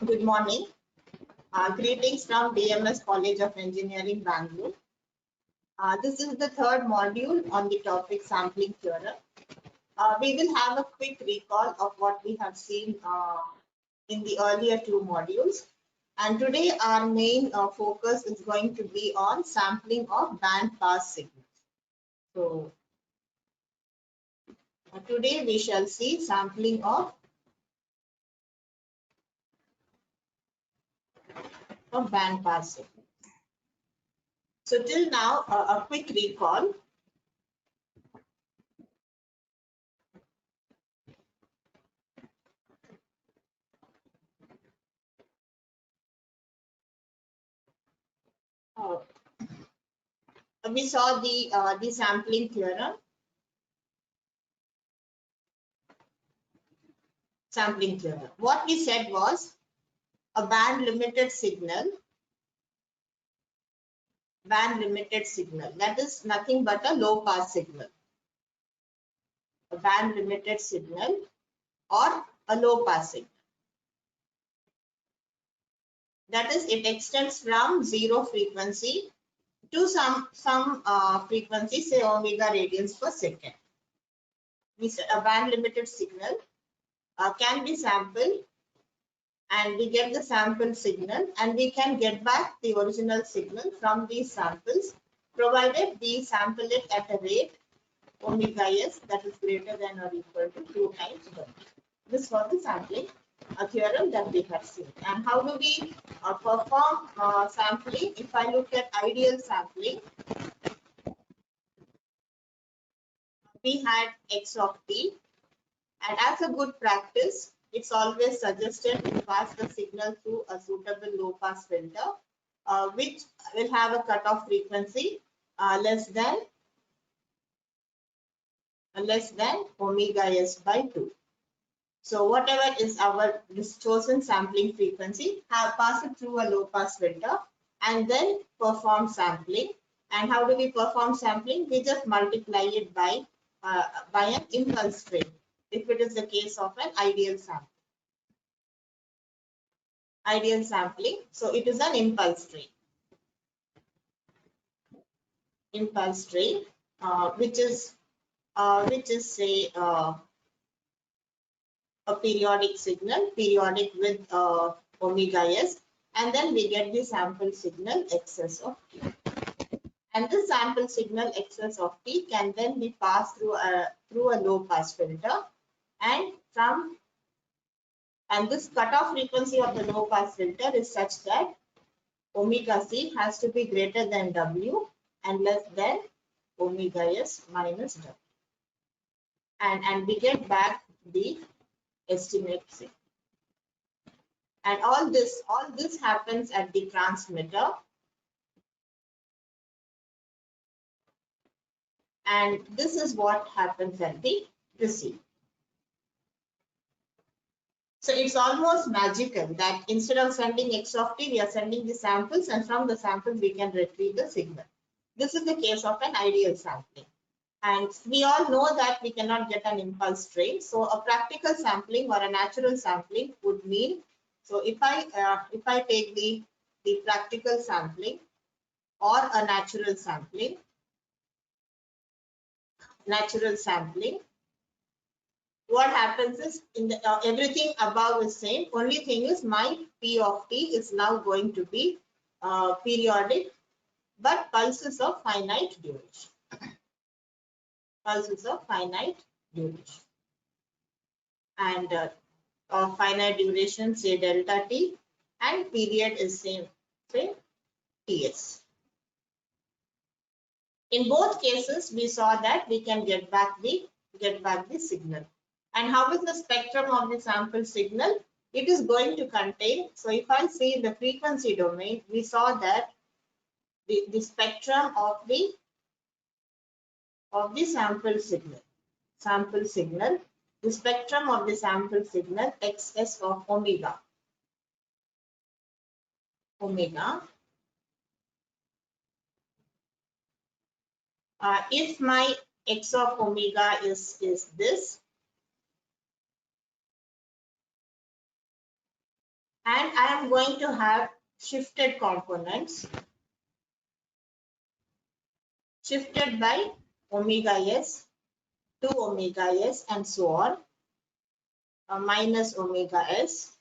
Good morning. Greetings from DMS College of Engineering, Bangalore. This is the third module on the topic sampling theorem. We will have a quick recall of what we have seen in the earlier two modules. And today our main focus is going to be on sampling of band pass signals. So today we shall see sampling of band pass signals. So till now, a quick recall. We saw the sampling theorem. Sampling theorem. What we said was a band limited signal. Band limited signal. That is nothing but a low pass signal. A band limited signal or a low pass signal. That is, it extends from zero frequency to some frequency, say omega radians per second. We said a band limited signal can be sampled, and we get the sample signal, and we can get back the original signal from these samples, provided we sample it at a rate omega s that is greater than or equal to 2 times W. This was the sampling theorem that we have seen. And how do we perform sampling? If I look at ideal sampling, we had x of t, and as a good practice, it's always suggested to pass the signal through a suitable low pass filter, which will have a cutoff frequency less than omega s by 2. So whatever is our chosen sampling frequency, pass it through a low pass filter and then perform sampling. And how do we perform sampling? We just multiply it by an impulse train, if it is the case of an ideal sampling. Ideal sampling, so it is an impulse train. Impulse train, which is say a periodic signal, periodic with omega s, and then we get the sample signal xs of t. And this sample signal xs of t can then be passed through a low pass filter, and this cutoff frequency of the low pass filter is such that omega c has to be greater than W and less than omega s minus W. And we get back the estimate signal. And all this happens at the transmitter. And this is what happens at the receiver. So it's almost magical that instead of sending x of t, we are sending the samples, and from the samples we can retrieve the signal. This is the case of an ideal sampling. And we all know that we cannot get an impulse train. So a practical sampling or a natural sampling would mean, so if I take the practical sampling or a natural sampling, what happens is everything above is same. Only thing is my P of t is now going to be periodic, but pulses of finite duration. Pulses of finite duration. And of finite duration, say delta t, and period is same, say ts. In both cases, we saw that we can get back the signal. And how is the spectrum of the sample signal? It is going to contain, so if I see in the frequency domain, we saw that the spectrum of the sample signal, the spectrum of the sample signal xs of omega. If my x of omega is this, and I am going to have shifted components shifted by omega s, 2 omega s, and so on, minus omega s,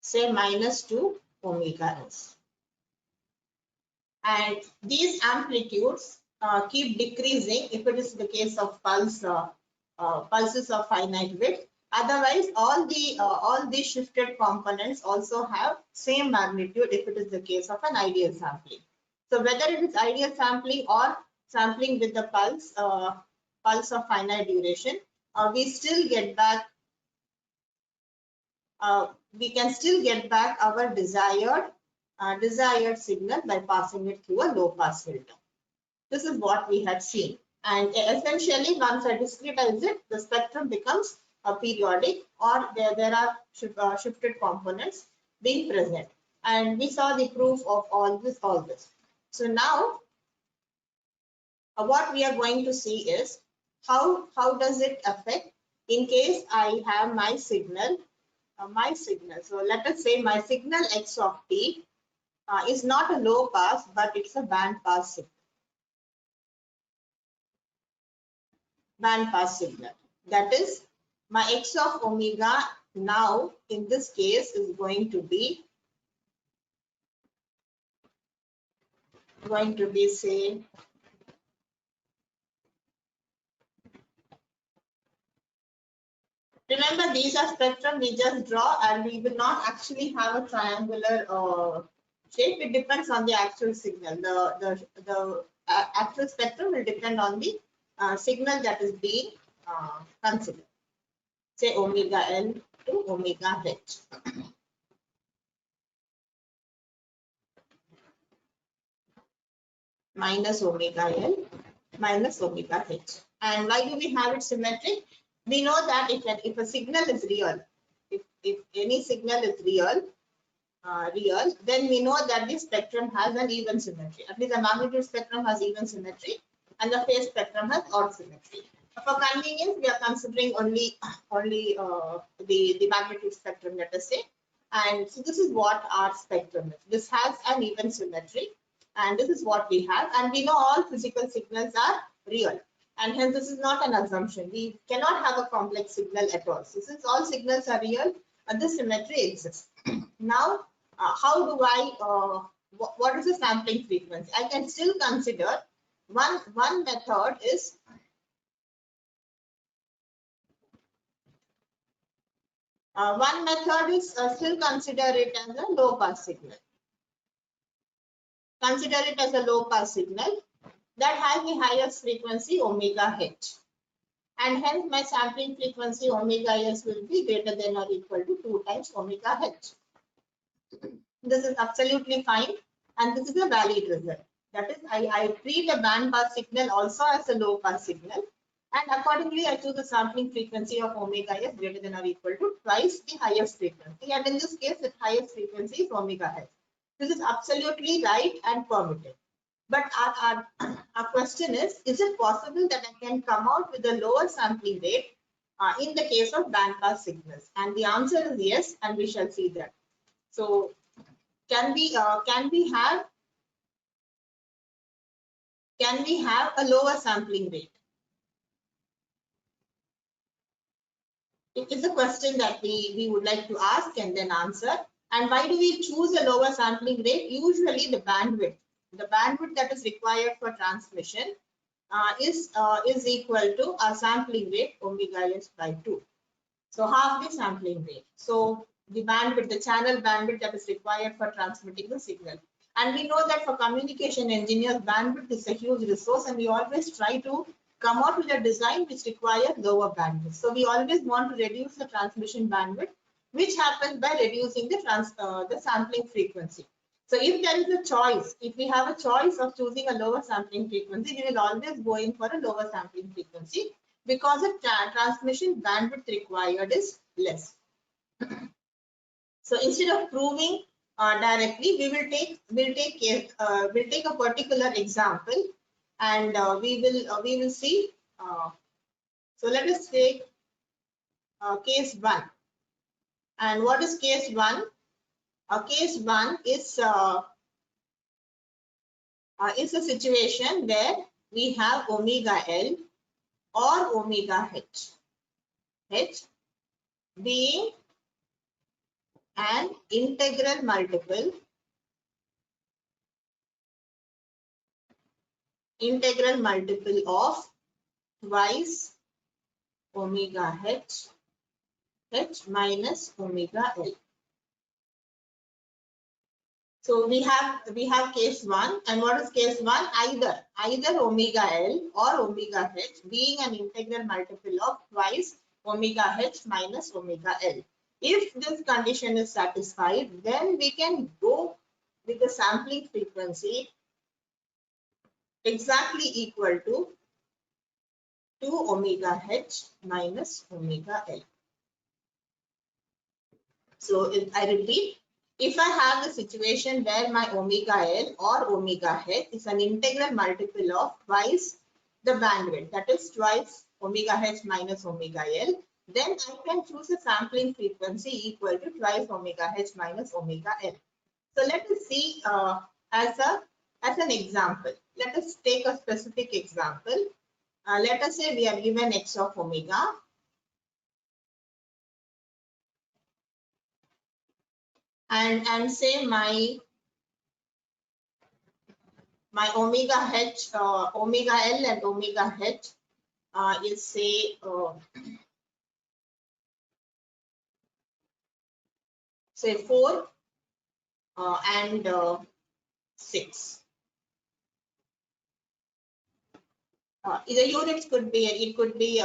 say minus 2 omega s. And these amplitudes keep decreasing if it is the case of pulses of finite width. Otherwise, all the shifted components also have same magnitude if it is the case of an ideal sampling. So whether it is ideal sampling or sampling with the pulse of finite duration, we still get back. We can still get back our desired signal by passing it through a low pass filter. This is what we had seen. And essentially, once I discretize it, the spectrum becomes periodic, or there are shifted components being present. And we saw the proof of all this. So now, what we are going to see is how does it affect in case I have my signal. So let us say my signal x of t is not a low pass, but it's a band pass signal. That is, my x of omega now in this case is going to be say, remember these are spectrum we just draw, and we will not actually have a triangular shape. It depends on the actual signal. The actual spectrum will depend on the signal that is being considered. Say omega L to omega H. Minus omega L minus omega H. And why do we have it symmetric? We know that if a signal is real, if any signal is real, then we know that the spectrum has an even symmetry. At least the magnitude spectrum has even symmetry, and the phase spectrum has odd symmetry. For convenience, we are considering only the magnitude spectrum, let us say. And so this is what our spectrum is. This has an even symmetry, and this is what we have. And we know all physical signals are real, and hence this is not an assumption. We cannot have a complex signal at all. So since all signals are real, this symmetry exists. Now, how do I, what is the sampling frequency? I can still consider one method is still consider it as a low pass signal. Consider it as a low pass signal that has the highest frequency omega h, and hence my sampling frequency omega s will be greater than or equal to 2 times omega h. This is absolutely fine, and this is a valid result. That is, I treat a band pass signal also as a low pass signal, and accordingly I choose the sampling frequency of omega s greater than or equal to twice the highest frequency, and in this case the highest frequency is omega h. This is absolutely right and permitted. But our question is it possible that I can come out with a lower sampling rate in the case of band pass signals? And the answer is yes, and we shall see that. So can we have a lower sampling rate? It is a question that we would like to ask and then answer. And why do we choose a lower sampling rate? Usually the bandwidth that is required for transmission is equal to a sampling rate omega s by 2. So half the sampling rate. So the bandwidth, the channel bandwidth that is required for transmitting the signal. And we know that for communication engineers, bandwidth is a huge resource, and we always try to come out with a design which requires lower bandwidth. So we always want to reduce the transmission bandwidth, which happens by reducing the sampling frequency. So if there is a choice, if we have a choice of choosing a lower sampling frequency, we will always go in for a lower sampling frequency because the transmission bandwidth required is less. So instead of proving directly, we'll take a particular example, and we will see. So let us take case 1. And what is case 1? Case 1 is a situation where we have omega L or omega H being an integral multiple of twice omega H minus omega L. So we have case 1, and what is case 1? Either omega L or omega H being an integral multiple of twice omega H minus omega L. If this condition is satisfied, then we can go with the sampling frequency exactly equal to 2 omega H minus omega L. So if I repeat, if I have the situation where my omega L or omega H is an integral multiple of twice the bandwidth, that is twice omega H minus omega L, then I can choose a sampling frequency equal to twice omega H minus omega L. So let us see as an example. Let us take a specific example. Let us say we are given x of omega. And say my omega H, omega L and omega H is say 4 and 6. The units could be, it could be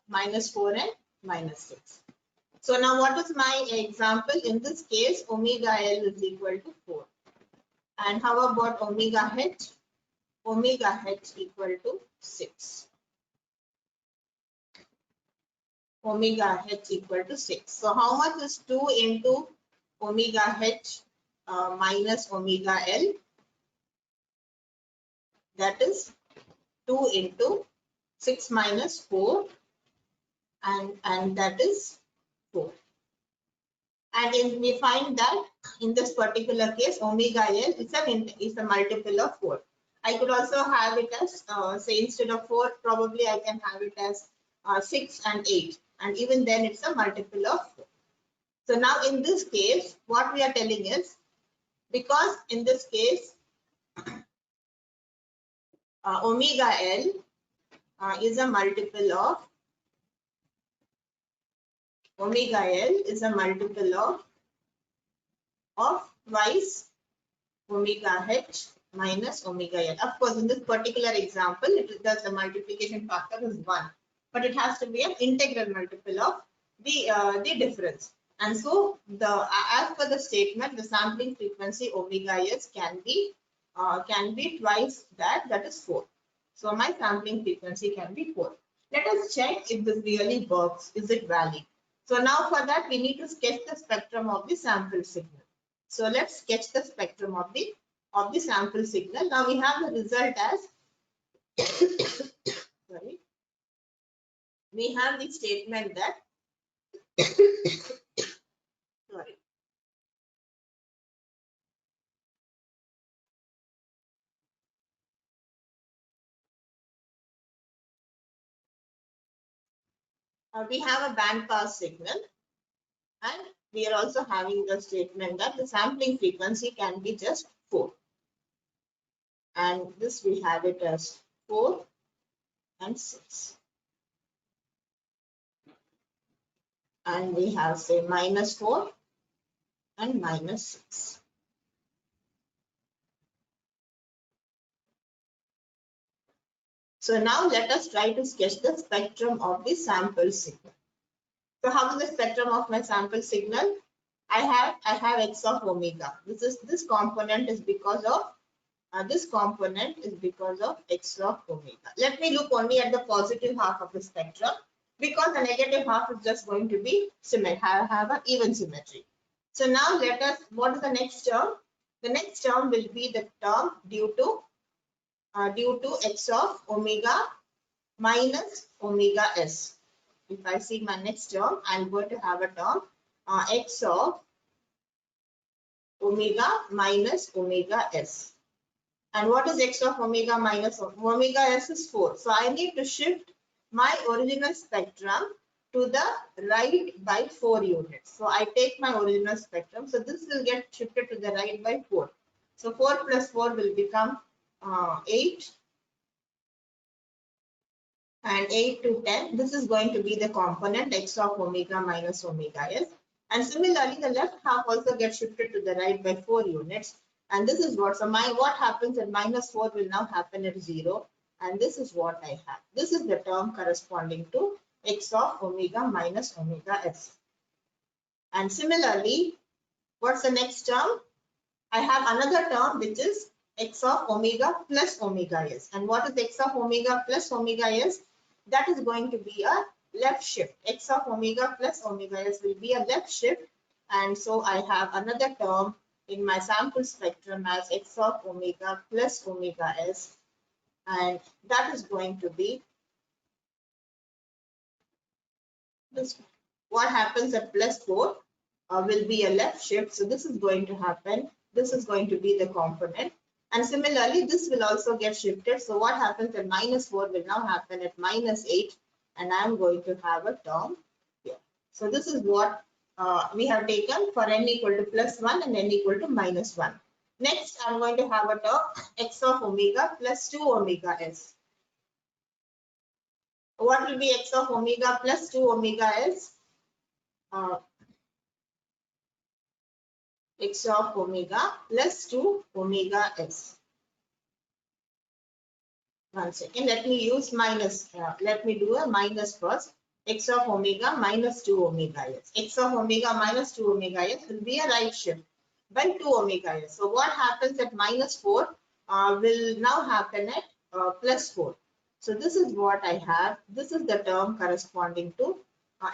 minus 4 and minus 6. So now what is my example? In this case, omega L is equal to 4. And how about omega H? Omega H equal to 6. Omega H equal to 6. So how much is 2 into omega H minus omega L? That is 2 into 6 minus 4, and that is 4. And we find that in this particular case, omega L is a multiple of 4. I could also have it as, say, instead of 4, probably I can have it as 6 and 8. And even then it's a multiple of 4. So now in this case, what we are telling is, because in this case, omega L is a multiple of twice omega H minus omega L. Of course, in this particular example, the multiplication factor is 1, but it has to be an integral multiple of the difference. And so, as per the statement, the sampling frequency omega S can be twice that is 4. So my sampling frequency can be 4. Let us check if this really works. Is it valid? So now for that, we need to sketch the spectrum of the sample signal. So let's sketch the spectrum of the sample signal. Now we have the result as sorry. We have the statement that sorry. We have a band pass signal, and we are also having the statement that the sampling frequency can be just 4. And this we have it as 4 and 6. And we have, say, minus 4 and minus 6. So now let us try to sketch the spectrum of the sample signal. So how is the spectrum of my sample signal? I have x of omega. This component is because of x of omega. Let me look only at the positive half of the spectrum, because the negative half is just going to be have an even symmetry. So now what is the next term? The next term will be the term due to x of omega minus omega s. If I see my next term, I'm going to have a term x of omega minus omega s. And what is x of omega minus omega s is 4. So I need to shift my original spectrum to the right by 4 units. So I take my original spectrum. So this will get shifted to the right by 4. So 4 plus 4 will become 8. And 8 to 10, this is going to be the component x of omega minus omega s. And similarly, the left half also gets shifted to the right by 4 units. And this is what, so what happens at minus 4 will now happen at 0. And this is what I have. This is the term corresponding to x of omega minus omega s. And similarly, what's the next term? I have another term which is x of omega plus omega s. And what is x of omega plus omega s? That is going to be a left shift. X of omega plus omega s will be a left shift. And so I have another term in my sample spectrum as x of omega plus omega s. And that is going to be this. What happens at plus 4 will be a left shift. So this is going to happen. This is going to be the component. And similarly, this will also get shifted. So what happens at minus 4 will now happen at minus 8. And I'm going to have a term here. So this is what we have taken for n equal to plus 1 and n equal to minus 1. Next, I'm going to have a term x of omega plus 2 omega s. What will be x of omega plus 2 omega s? X of omega plus 2 omega s. One second, let me use minus. Let me do a minus first. X of omega minus 2 omega s. X of omega minus 2 omega s will be a right shift by 2 omega s. So what happens at minus 4 will now happen at plus 4. So this is what I have. This is the term corresponding to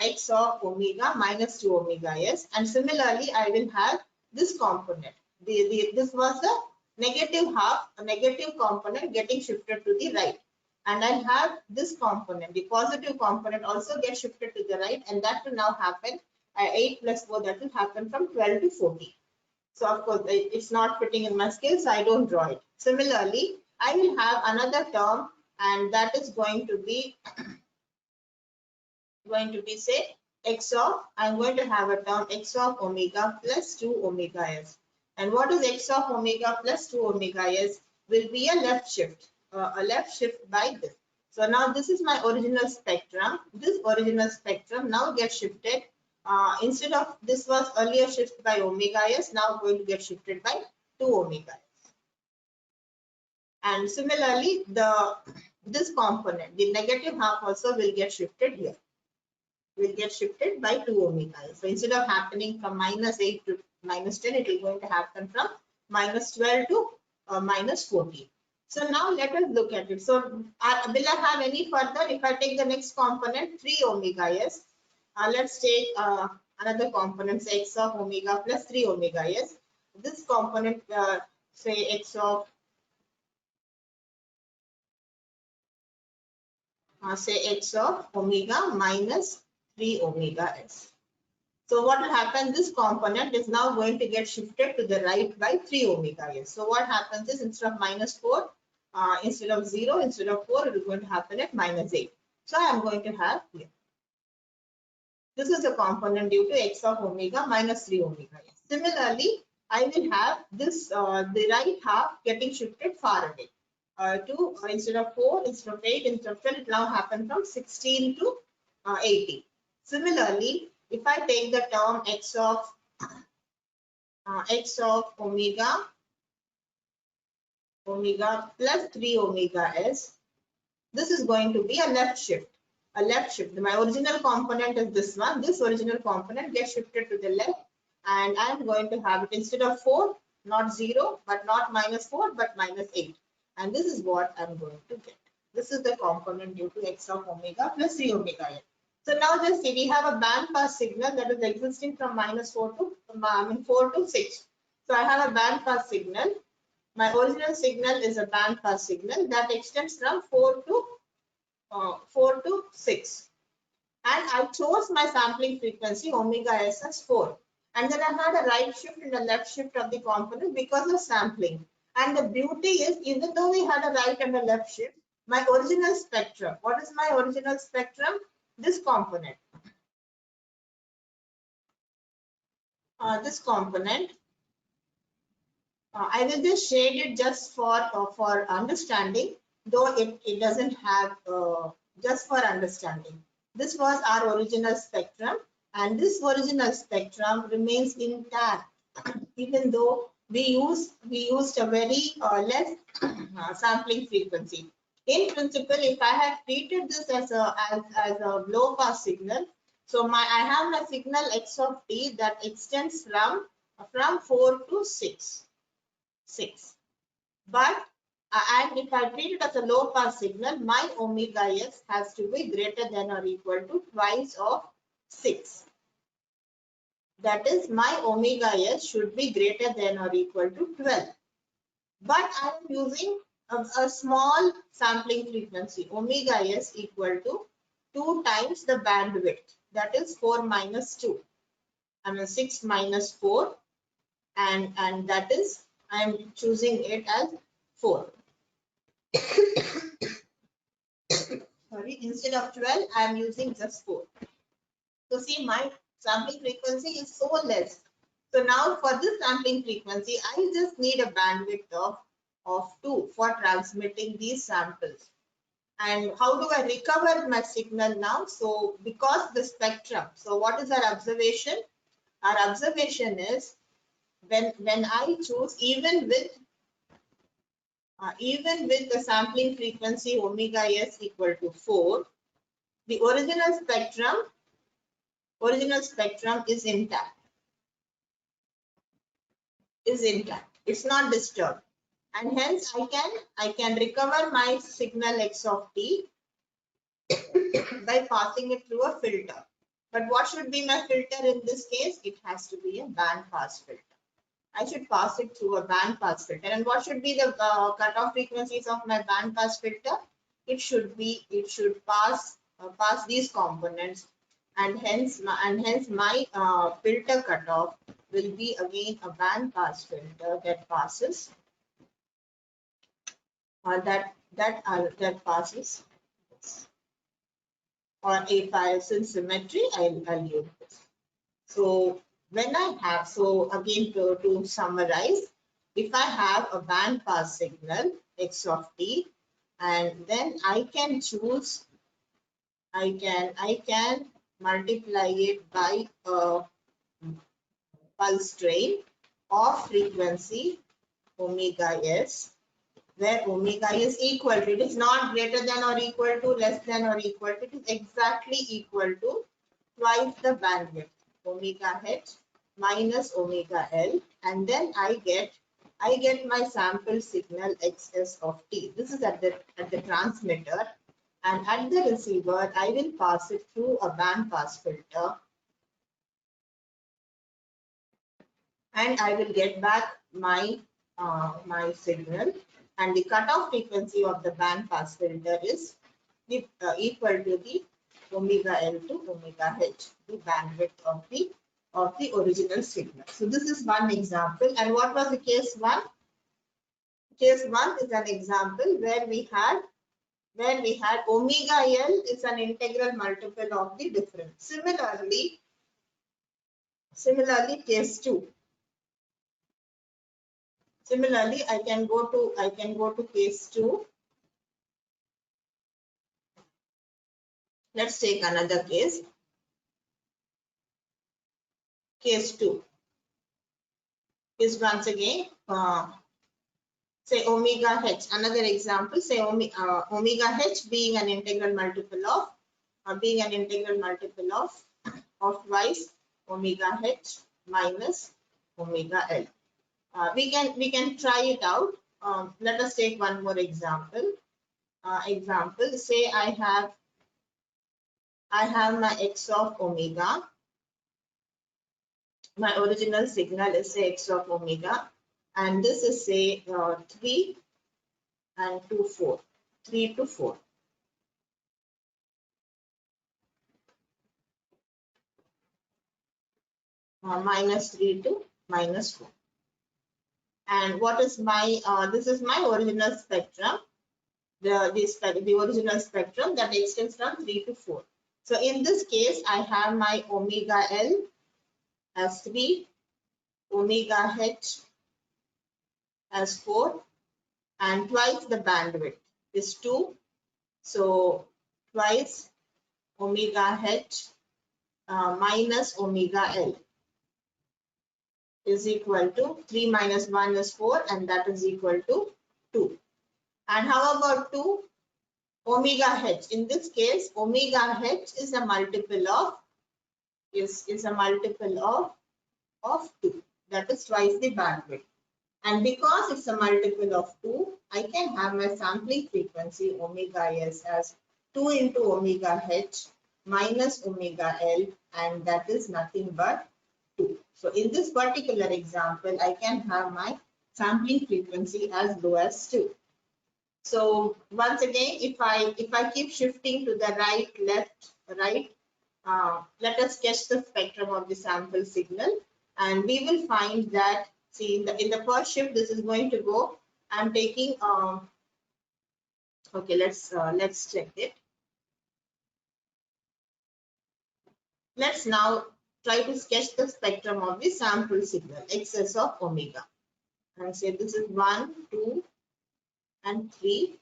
x of omega minus 2 omega s. And similarly, I will have this component. This was the negative half, a negative component getting shifted to the right. And I have this component, the positive component also gets shifted to the right, and that will now happen 8 plus 4, that will happen from 12 to 14. So of course, it's not fitting in my scale, so I don't draw it. Similarly, I will have another term, and that is going to be say x of, I'm going to have a term x of omega plus 2 omega s. And what is x of omega plus 2 omega s? Will be a left shift by this. So now this is my original spectrum. This original spectrum now gets shifted. Instead of this was earlier shifted by omega s, now going to get shifted by 2 omega s. And similarly, this component, the negative half also will get shifted here. Will get shifted by 2 omega. So instead of happening from minus 8 to minus 10, it is going to happen from minus 12 to minus 14. So now let us look at it. So will I have any further? If I take the next component 3 omega s, let's take another component, say x of omega plus 3 omega s. This component, say x of omega minus 3 omega s. So what will happen? This component is now going to get shifted to the right by 3 omega s. So what happens is instead of minus 4, instead of 0, instead of 4, it is going to happen at minus 8. So I am going to have here. This is the component due to x of omega minus 3 omega s. Similarly, I will have this, the right half getting shifted far away. To instead of 4, instead of 8, instead of 12, it now happen from 16 to 18. Similarly, if I take the term x of omega plus 3 omega s, this is going to be a left shift. A left shift. My original component is this one. This original component gets shifted to the left, and I am going to have it instead of 4, not 0, but not minus 4, but minus 8. And this is what I'm going to get. This is the component due to x of omega plus 3 omega s. So now just see, we have a band pass signal that is existing from minus 4 to 6. So I have a band pass signal. My original signal is a band pass signal that extends from 4 to 6. And I chose my sampling frequency omega s as 4. And then I had a right shift and a left shift of the component because of sampling. And the beauty is, even though we had a right and a left shift, my original spectrum, what is my original spectrum? This component. This component, I will just shade it just for understanding, though it doesn't have just for understanding. This was our original spectrum, and this original spectrum remains intact even though we used a very less sampling frequency. In principle, if I had treated this as a low pass signal, so I have my signal x of t that extends from 4 to 6. But and if I treat it as a low pass signal, my omega s has to be greater than or equal to twice of 6. That is, my omega s should be greater than or equal to 12. But I am using a small sampling frequency, omega s equal to 2 times the bandwidth. That is 4 minus 2. I mean 6 minus 4, and that is, I am choosing it as 4. Sorry, instead of 12, I am using just 4. So see, my sampling frequency is so less. So now for this sampling frequency, I just need a bandwidth of 2 for transmitting these samples. And how do I recover my signal now? So because the spectrum, so what is our observation? Our observation is when I choose even with the sampling frequency omega s equal to 4, the original spectrum is intact. It's not disturbed, and hence I can recover my signal x of t by passing it through a filter. But what should be my filter in this case? It has to be a band pass filter. I should pass it through a band pass filter. And what should be the cutoff frequencies of my band pass filter? It should pass these components, and hence my filter cutoff will be again a band pass filter that passes that passes. Or if I in symmetry, I'll use this. So when I have, so again to summarize, if I have a band pass signal x of t, and then I can choose, I can multiply it by a pulse train of frequency omega s, where omega is equal to, it is not greater than or equal to, less than or equal to, it is exactly equal to twice the bandwidth, omega h minus omega l, and then I get my sample signal xs of t. This is at the transmitter, and at the receiver I will pass it through a band pass filter, and I will get back my my signal, and the cutoff frequency of the band pass filter is equal to the omega L to omega H, the bandwidth of the original signal. So this is one example. And what was the case one? Case one is an example where we had omega L is an integral multiple of the difference. Similarly, case two. Similarly, I can go to case two. Let's take another case. Case two is once again say omega h. Another example, say omega h being an integral multiple of twice omega h minus omega l. We can try it out. Let us take one more example. Say I have my x of omega. My original signal is say x of omega, and this is say 3 and 3 to 4. minus 3 to minus 4. And what is my, this is my original spectrum, the original spectrum that extends from 3 to 4. So in this case, I have my omega L as 3, omega H as 4, and twice the bandwidth is 2. So twice omega H minus omega L is equal to 3 minus 1 is 4, and that is equal to 2. And how about 2? Omega H. In this case, omega H is a multiple of of 2. That is twice the bandwidth. And because it's a multiple of 2, I can have my sampling frequency omega S as 2 into omega H minus omega L, and that is nothing but 2. So in this particular example, I can have my sampling frequency as low as 2. So once again, if I keep shifting to the right, left, right, let us sketch the spectrum of the sample signal, and we will find that, see, in the first shift, this is going to go. I'm taking okay, let's check it. Let's now try to sketch the spectrum of the sample signal excess of omega, and say this is 1, 2, and 3,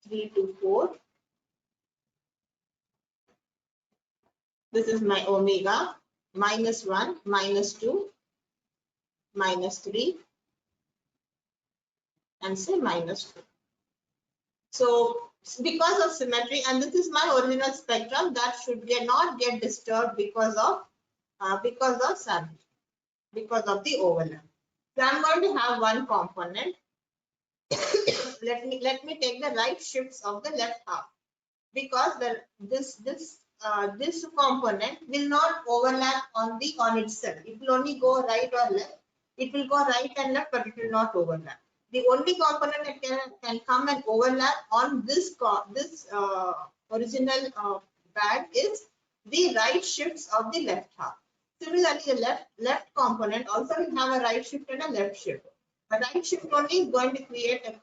3 to 4. This is my omega, minus 1, minus 2, minus 3, and say minus 4. So because of symmetry, and this is my original spectrum, that should not get disturbed because of sampling, because of the overlap. So I'm going to have one component. let me take the right shifts of the left half, because this component will not overlap on itself. It will only go right or left. It will go right and left, but it will not overlap. The only component that can come and overlap on this original band is the right shifts of the left half. Similarly, the left component also will have a right shift and a left shift. A right shift only is going to create a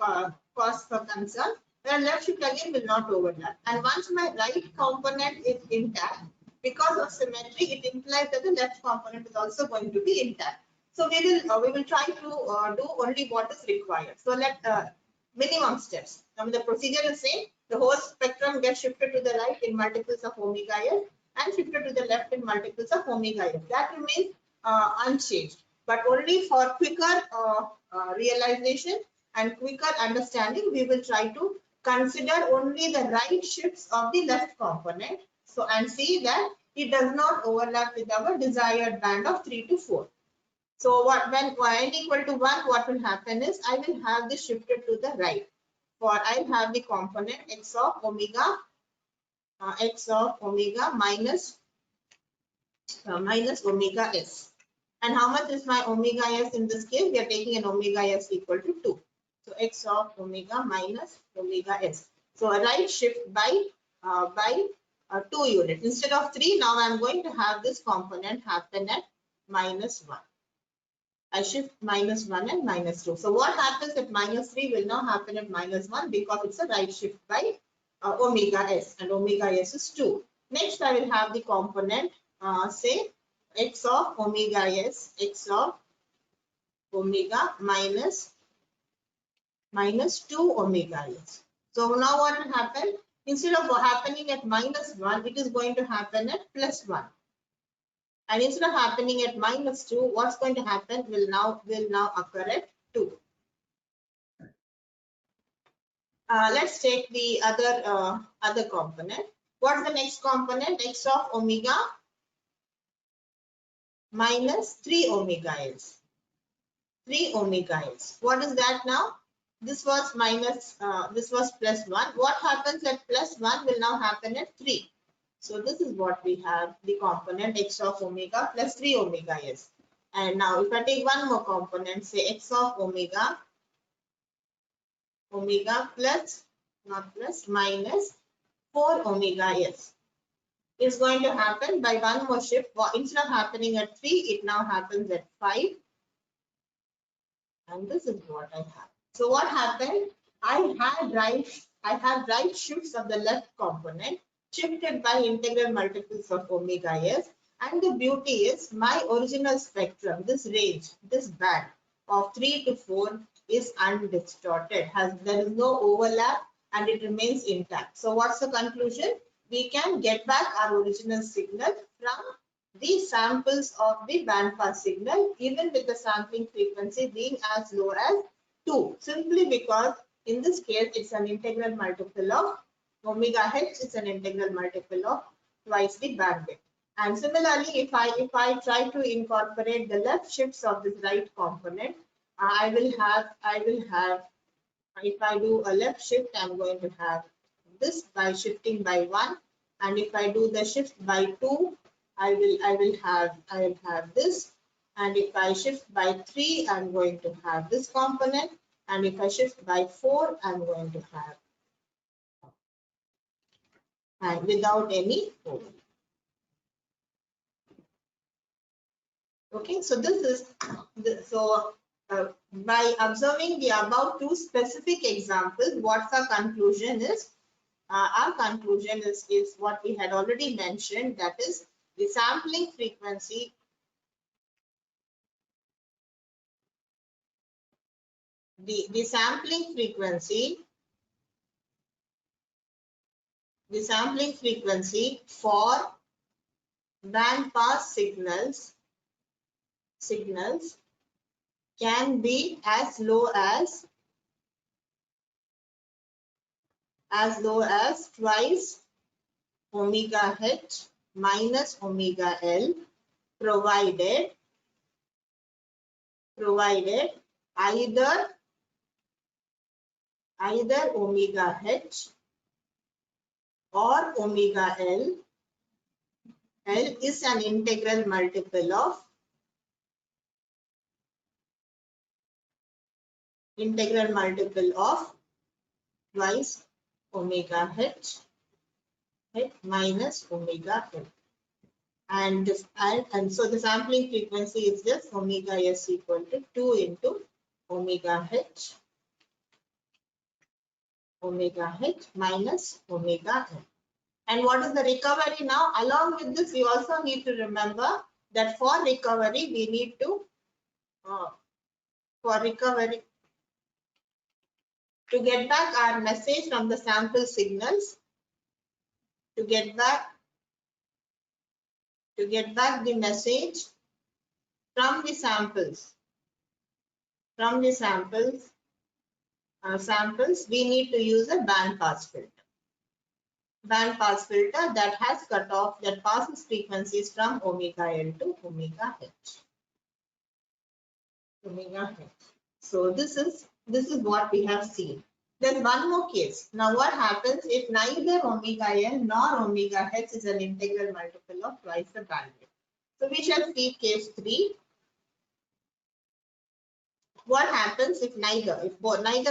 cause for concern, where left shift again will not overlap. And once my right component is intact, because of symmetry, it implies that the left component is also going to be intact. So we will try to do only what is required. So let minimum steps. Now the procedure is same. The whole spectrum gets shifted to the right in multiples of omega S and shifted to the left in multiples of omega S. That remains unchanged, but only for quicker realization and quicker understanding, we will try to consider only the right shifts of the left component. So and see that it does not overlap with our desired band of 3 to 4. So when n equal to 1, what will happen is I will have this shifted to the right. For I'll have the component x of omega minus omega s. And how much is my omega s in this case? We are taking an omega s equal to 2. So x of omega minus omega s. So a right shift by 2 units. Instead of 3, now I'm going to have this component happen at minus 1. I shift minus 1 and minus 2. So what happens at minus 3 will now happen at minus 1, because it's a right shift by omega s, and omega s is 2. Next, I will have the component, say x of omega s, x of omega minus 2 omega s. So now what will happen? Instead of happening at minus 1, it is going to happen at plus 1. And instead of happening at minus 2, what's going to happen will now occur at 2. Let's take the other component. What's the next component? X of omega minus 3 omega s. 3 omega s. What is that now? This was plus 1. What happens at plus 1 will now happen at 3. So this is what we have, the component x of omega plus 3 omega s. And now if I take one more component, say x of omega plus, not plus, minus 4 omega s. is going to happen by one more shift. Instead of happening at 3, it now happens at 5. And this is what I have. So what happened? I have right shifts of the left component shifted by integral multiples of omega s. And the beauty is my original spectrum, this range, this band of 3 to 4 is undistorted. There is no overlap and it remains intact. So what's the conclusion? We can get back our original signal from the samples of the bandpass signal, even with the sampling frequency being as low as 2, simply because in this case it's an integral multiple of omega h, it's an integral multiple of twice the bandwidth. And similarly, if I try to incorporate the left shifts of this right component, I will have if I do a left shift, I'm going to have this by shifting by 1, and if I do the shift by 2, I will have this, and if I shift by 3, I'm going to have this component, and if I shift by 4, I'm going to have, and without any overlap. Okay, so this is by observing the above two specific examples, what's our conclusion is? Our conclusion is what we had already mentioned, that is the sampling frequency the sampling frequency for band pass signals can be as low as twice omega h minus omega L, provided either omega h or omega L is an integral multiple of twice omega h minus omega L. And so the sampling frequency is just omega s equal to 2 into omega h minus omega L. And what is the recovery now? Along with this, we also need to remember that for recovery, we need to to get back our message from the sample signals, to get back the message from the samples, we need to use a band pass filter. Band pass filter that has cutoff that passes frequencies from omega L to omega h. So this is what we have seen. Then one more case. Now what happens if neither omega L nor omega h is an integral multiple of twice the bandwidth? So we shall see case 3. What happens if neither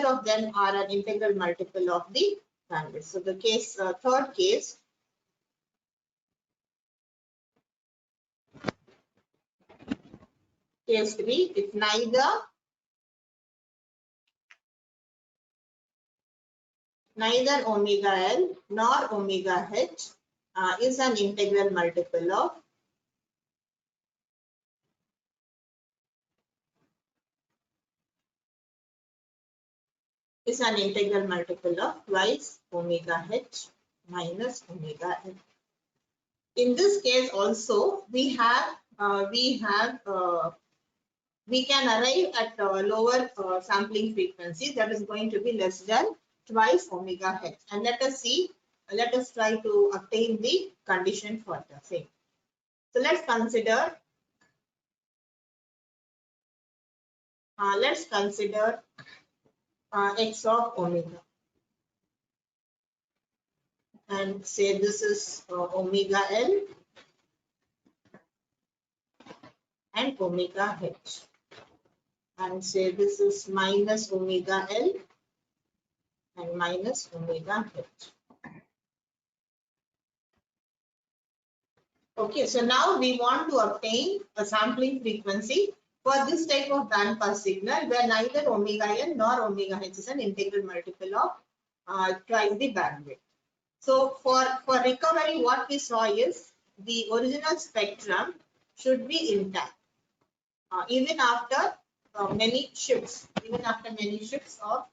of them are an integral multiple of the bandwidth? So the case, third case. Case 3, if neither omega L nor omega h is an integral multiple of twice omega h minus omega L. In this case also we can arrive at lower sampling frequency that is going to be less than twice omega h. And let us try to obtain the condition for the same. So let's consider x of omega, and say this is omega L and omega h, and say this is minus omega L and minus omega h. Okay, so now we want to obtain a sampling frequency for this type of band pass signal where neither omega n nor omega h is an integral multiple of twice the bandwidth. So for recovery, what we saw is the original spectrum should be intact even after many shifts, of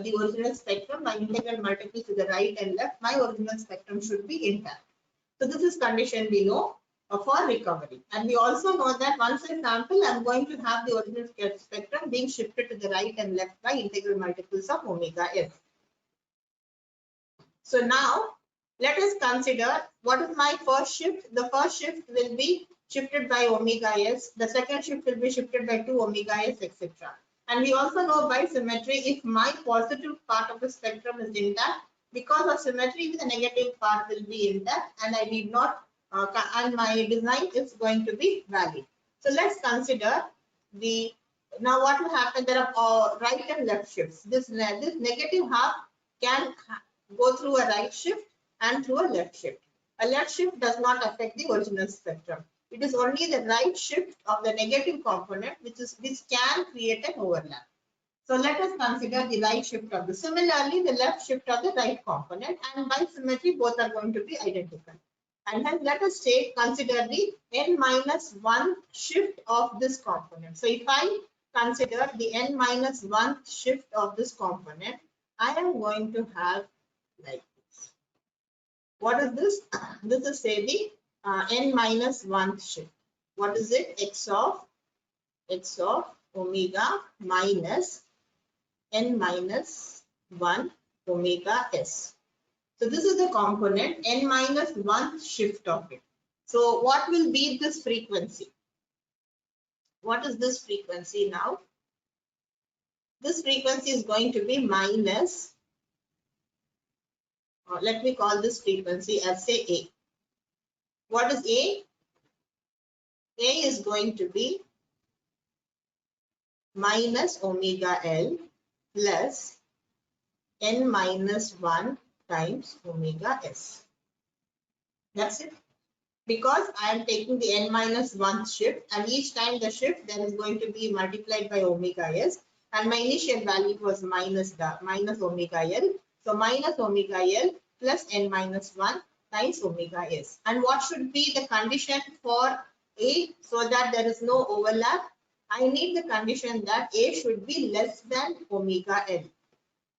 the original spectrum, my integral multiple to the right and left, my original spectrum should be intact. So this is condition we know for recovery. And we also know that once I sample, I'm going to have the original spectrum being shifted to the right and left by integral multiples of omega s. So now let us consider what is my first shift. The first shift will be shifted by omega s. The second shift will be shifted by 2 omega s, etc. And we also know by symmetry, if my positive part of the spectrum is intact, because of symmetry, the negative part will be intact, and I need not, and my design is going to be valid. So let's consider the, now what will happen, there are right and left shifts. This negative half can go through a right shift and through a left shift. A left shift does not affect the original spectrum. It is only the right shift of the negative component which can create an overlap. So let us consider the right shift of the, similarly the left shift of the right component, and by symmetry both are going to be identical. And then let us consider the n-1 shift of this component. So if I consider the n-1 shift of this component, I am going to have like this. What is this? This is say the n-1 shift. What is it? X of omega minus n-1 omega s. So this is the component n-1 shift of it. So what will be this frequency? What is this frequency now? This frequency is going to be minus, let me call this frequency as say A. What is A? A is going to be minus omega L plus n-1 times omega s. That's it. Because I am taking the n-1 shift, and each time the shift then is going to be multiplied by omega s, and my initial value was minus omega L. So minus omega L plus n-1 times omega s. And what should be the condition for A so that there is no overlap? I need the condition that A should be less than omega L.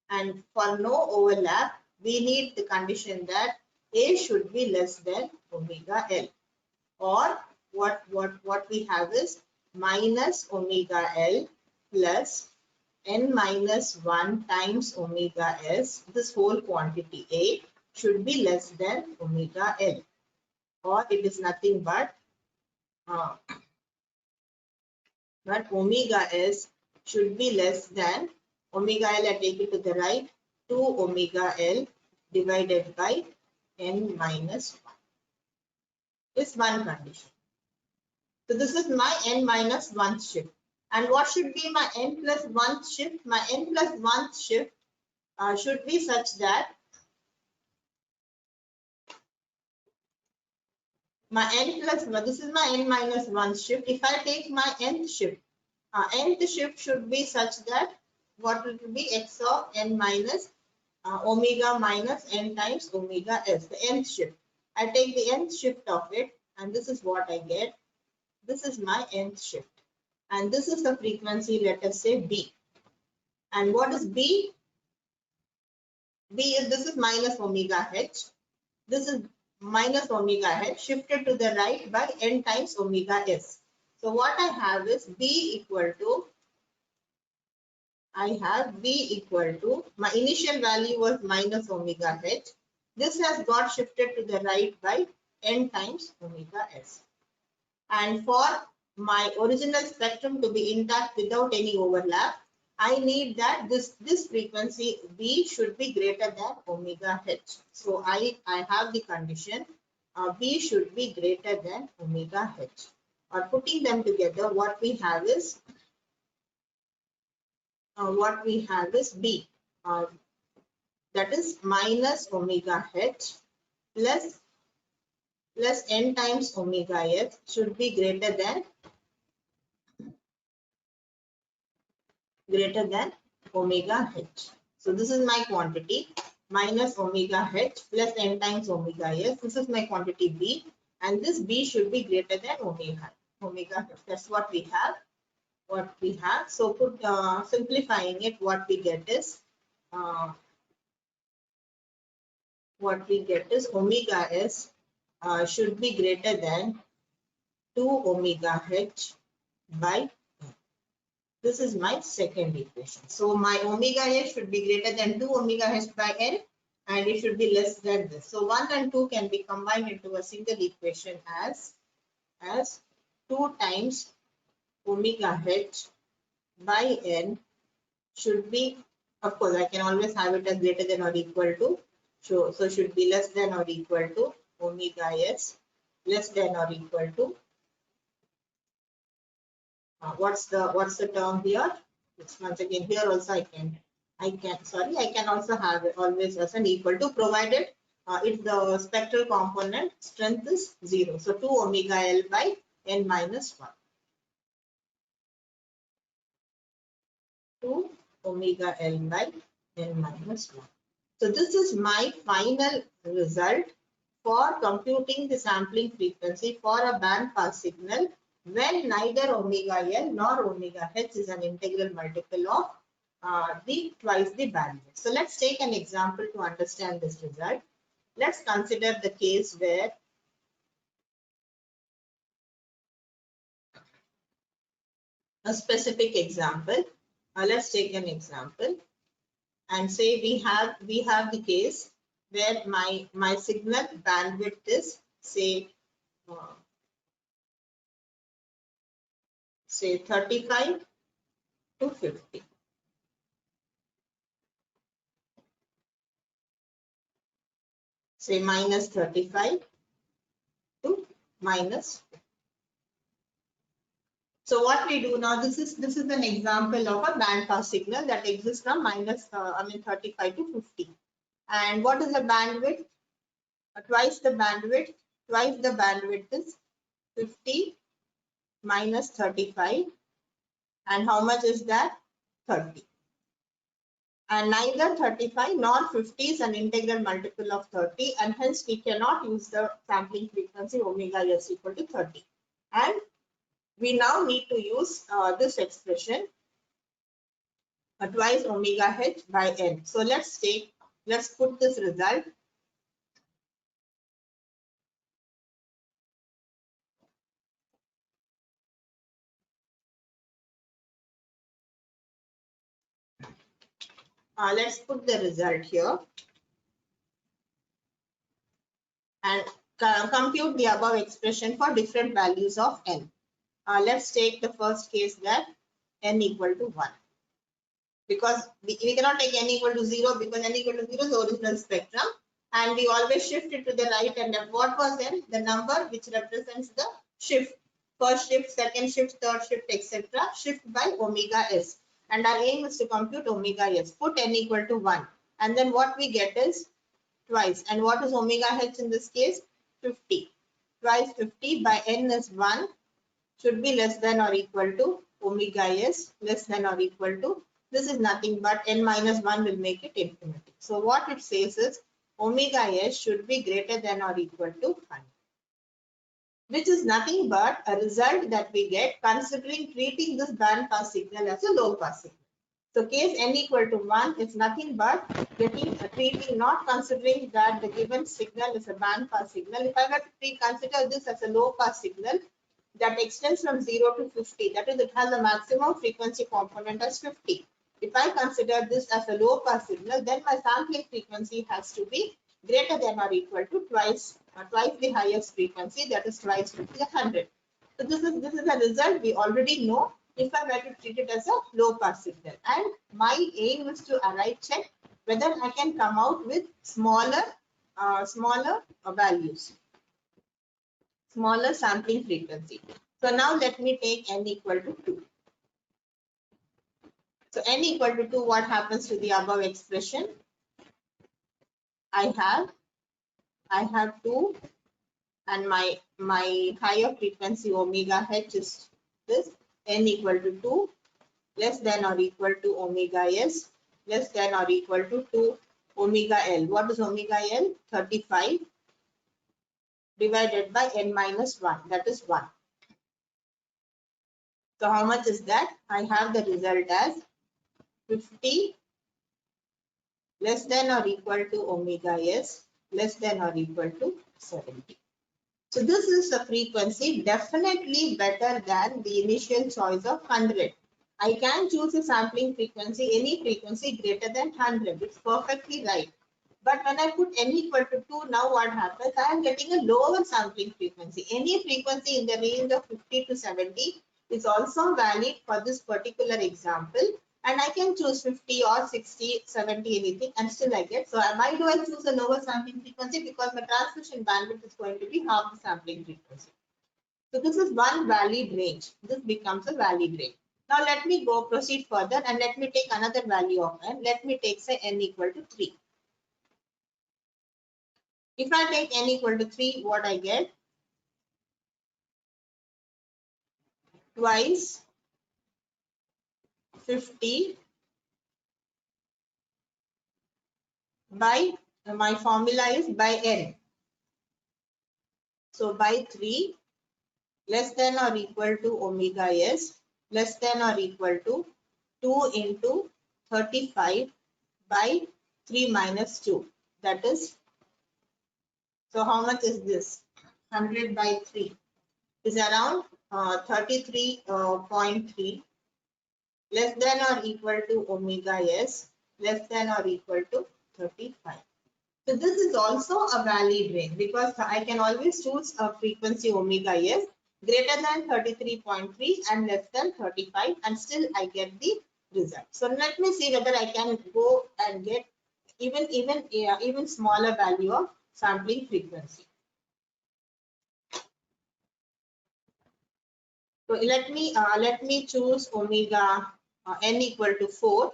And for no overlap, we need the condition that A should be less than omega L. Or what we have is minus omega L plus n-1 times omega s. This whole quantity A should be less than omega L. Or it is nothing but omega s should be less than omega L. I take it to the right, 2 omega L divided by n-1 is one condition. So this is my n-1 shift. And what should be my n+1 shift? My n+1 shift should be such that my this is my n-1 shift. If I take my nth shift should be such that what will be x of n minus omega minus n times omega s, the nth shift. I take the nth shift of it, and this is what I get. This is my nth shift. And this is the frequency, let us say B. And what is B? B is, this is minus omega h. This is minus omega h shifted to the right by n times omega s. So what I have is B equal to, my initial value was minus omega h. This has got shifted to the right by n times omega s. And for my original spectrum to be intact without any overlap, I need that this frequency B should be greater than omega h. So I have the condition B should be greater than omega h. Or putting them together, what we have is B, that is minus omega h plus plus n times omega s should be greater than omega h. So this is my quantity minus omega h plus n times omega s. This is my quantity b, and this b should be greater than omega h. That's what we have. So simplifying it, what we get is omega s should be greater than 2 omega h by n. This is my second equation. So my omega h should be greater than 2 omega h by n, and it should be less than this. So 1 and 2 can be combined into a single equation as 2 times omega h by n should be, of course, I can always have it as greater than or equal to. So should be less than or equal to omega s less than or equal to what's the term here? It's once again here also I can also have it always as an equal to, provided if the spectral component strength is 0. So 2 omega L by n minus 1. 2 omega L by n minus 1. So this is my final result for computing the sampling frequency for a band pass signal when neither omega L nor omega H is an integral multiple of twice the bandwidth. So let's take an example to understand this result. Let's consider the case where a specific example. Let's take an example and say we have the case where my signal bandwidth is say 35 to 50. Say minus 35 to minus 50. So what we do now, this is an example of a band pass signal that exists from 35 to 50. And what is the bandwidth? Twice the bandwidth is 50 minus 35. And how much is that? 30. And neither 35 nor 50 is an integral multiple of 30, and hence we cannot use the sampling frequency omega s equal to 30. And we now need to use this expression twice omega h by n. So let's put this result. Let's put the result here and compute the above expression for different values of n. Let's take the first case that n equal to 1. Because we cannot take n equal to 0 because n equal to 0 is the original spectrum, and we always shift it to the right and left. What was n? The number which represents the shift. First shift, second shift, third shift, etc. Shift by omega s. And our aim is to compute omega s. Put n equal to 1. And then what we get is twice. And what is omega h in this case? 50. Twice 50 by n is 1 should be less than or equal to omega s less than or equal to, this is nothing but n minus 1 will make it infinity. So what it says is omega s should be greater than or equal to 100, which is nothing but a result that we get considering treating this band pass signal as a low pass signal. So case n equal to 1 is nothing but treating, not considering that the given signal is a band pass signal. If I were to consider this as a low pass signal that extends from 0 to 50, that is, it has a maximum frequency component as 50. If I consider this as a low pass signal, then my sampling frequency has to be greater than or equal to twice the highest frequency, that is twice 50, 100. So this is a result we already know if I were to treat it as a low pass signal. And my aim is to check whether I can come out with smaller values, smaller sampling frequency. So now let me take n equal to 2. So n equal to 2, what happens to the above expression? I have 2 and my higher frequency omega h is this, n equal to 2 less than or equal to omega s less than or equal to 2 omega L. What is omega L? 35 divided by n minus 1, that is 1. So how much is that? I have the result as 50 less than or equal to omega s less than or equal to 70. So this is a frequency definitely better than the initial choice of 100. I can choose a sampling frequency, any frequency greater than 100. It's perfectly right. But when I put n equal to 2, now what happens? I am getting a lower sampling frequency. Any frequency in the range of 50 to 70 is also valid for this particular example. And I can choose 50 or 60, 70, anything, and still I get. So why do I choose a lower sampling frequency? Because my transmission bandwidth is going to be half the sampling frequency. So this is one valid range. This becomes a valid range. Now let me proceed further and let me take another value of n. Let me take say n equal to 3. If I take n equal to 3, what I get? Twice 50 by, my formula is by n. So by 3 less than or equal to omega s less than or equal to 2 into 35 by 3 minus 2. That is, so how much is this? 100 by 3 is around 33.3 less than or equal to omega s less than or equal to 35. So this is also a valid range because I can always choose a frequency omega s greater than 33.3 and less than 35 and still I get the result. So let me see whether I can go and get even smaller value of sampling frequency. So let me choose omega n equal to 4.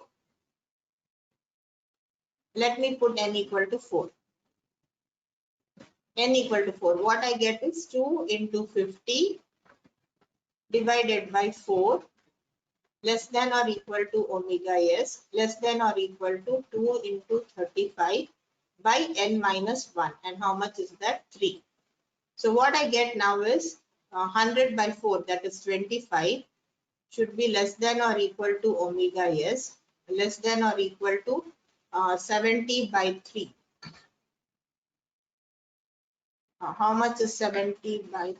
Let me put n equal to 4. N equal to 4. What I get is 2 into 50 divided by 4 less than or equal to omega s less than or equal to 2 into 35 by n minus 1. And how much is that? 3. So what I get now is 100 by 4, that is 25, should be less than or equal to omega s less than or equal to 70 by 3. How much is 70 by 3?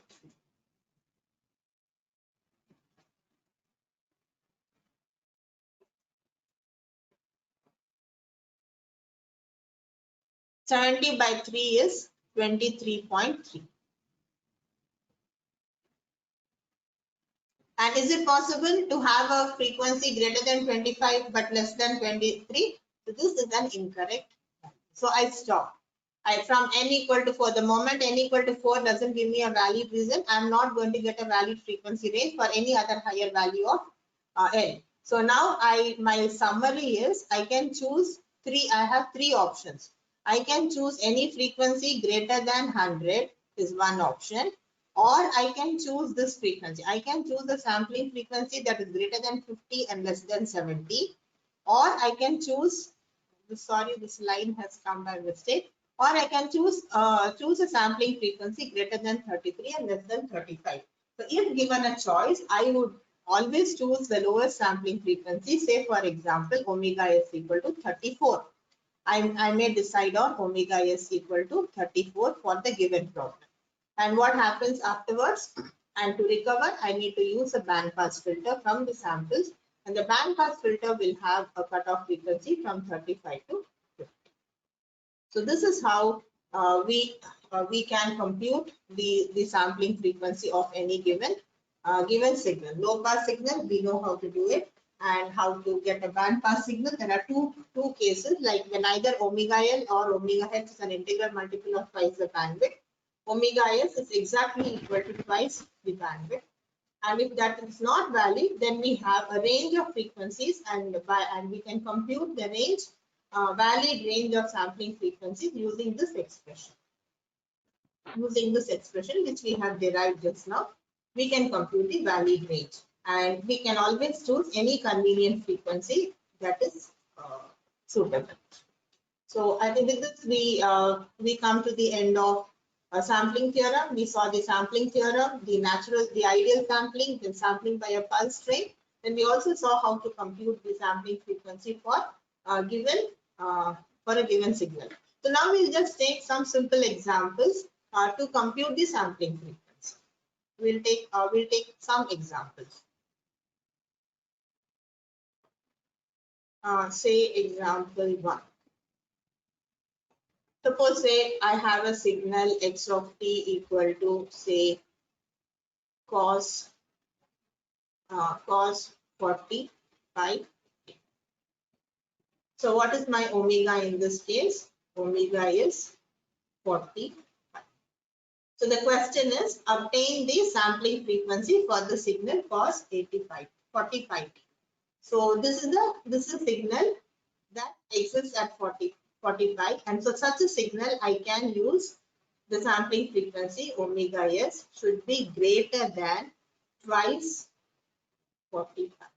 70 by 3 is 23.3. And is it possible to have a frequency greater than 25 but less than 23? So this is an incorrect. So I stop. From n equal to 4, the moment n equal to 4 doesn't give me a valid reason, I'm not going to get a valid frequency range for any other higher value of n. So now my summary is I can choose I have 3 options. I can choose any frequency greater than 100 is one option, or I can choose this frequency. I can choose the sampling frequency that is greater than 50 and less than 70, or I can choose, sorry, this line has come by mistake, or I can choose a sampling frequency greater than 33 and less than 35. So if given a choice, I would always choose the lowest sampling frequency. Say for example, omega s equal to 34. I may decide on omega s equal to 34 for the given problem. And what happens afterwards? And to recover, I need to use a band pass filter from the samples, and the band pass filter will have a cutoff frequency from 35 to 50. So this is how we can compute the sampling frequency of any given signal. Low pass signal, we know how to do it, and how to get a band pass signal. There are two cases, like when either omega L or omega h is an integral multiple of twice the bandwidth. Omega s is exactly equal to twice the bandwidth. And if that is not valid, then we have a range of frequencies, and we can compute the range, valid range of sampling frequencies using this expression. using this expression which we have derived just now, we can compute the valid range, and we can always choose any convenient frequency that is suitable. So I think with this we come to the end of sampling theorem. We saw the sampling theorem, the ideal sampling, then sampling by a pulse train. Then we also saw how to compute the sampling frequency for a given signal. So now we'll just take some simple examples to compute the sampling frequency. We'll take some examples. Say example 1. Suppose say I have a signal x of t equal to say cos 45. So what is my omega in this case? Omega is 45. So the question is obtain the sampling frequency for the signal cos 45. So this is a signal that exists at 45, and so such a signal I can use the sampling frequency omega s should be greater than twice 45.